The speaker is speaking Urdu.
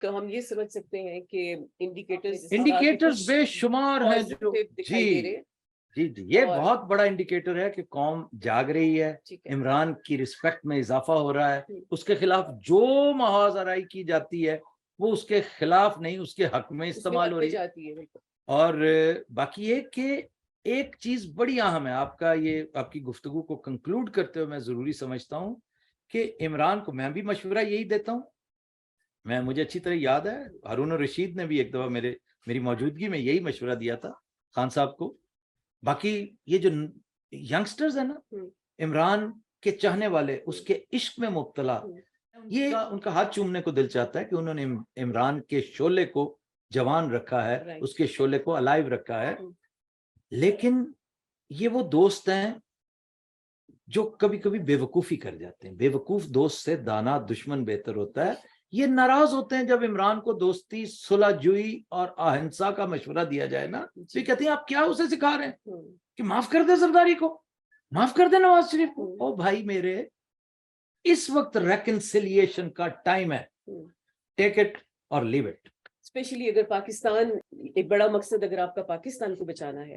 تو ہم یہ سمجھ سکتے ہیں کہ انڈیکیٹرز بے شمار ہیں جو دکھائی دے رہے ہیں. جی یہ بہت بڑا انڈیکیٹر ہے کہ قوم جاگ رہی ہے، عمران کی رسپیکٹ میں اضافہ ہو رہا ہے، اس کے خلاف جو محاذ آرائی کی جاتی ہے وہ اس کے خلاف نہیں، اس کے حق میں استعمال ہو رہی ہے. اور باقی یہ کہ ایک چیز بڑی اہم ہے، آپ کی گفتگو کو کنکلوڈ کرتے ہوئے میں ضروری سمجھتا ہوں کہ عمران کو میں بھی مشورہ یہی دیتا ہوں. مجھے اچھی طرح یاد ہے ہارون الرشید نے بھی ایک دفعہ میری موجودگی میں یہی مشورہ دیا تھا خان صاحب کو. باقی یہ جو ینگسٹرز ہیں نا، عمران کے چاہنے والے، اس کے عشق میں مبتلا، یہ ان کا ہاتھ چومنے کو دل چاہتا ہے کہ انہوں نے عمران کے شعلے کو جوان رکھا ہے، اس کے شعلے کو الائیو رکھا ہے. لیکن یہ وہ دوست ہیں جو کبھی کبھی بے وقوفی کر جاتے ہیں. بے وقوف دوست سے دانا دشمن بہتر ہوتا ہے. یہ ناراض ہوتے ہیں جب عمران کو دوستی، صلح جوئی اور اہنسا کا مشورہ دیا جائے نا، تو یہ کہتے ہیں آپ کیا اسے سکھا رہے ہیں کہ معاف کر دے زرداری کو، معاف کر دے نواز شریف کو. او بھائی میرے، اس وقت ریکنسیلیشن کا ٹائم ہے. ٹیک اٹ اور لیو اٹ. اسپیشلی اگر پاکستان، ایک بڑا مقصد اگر آپ کا پاکستان کو بچانا ہے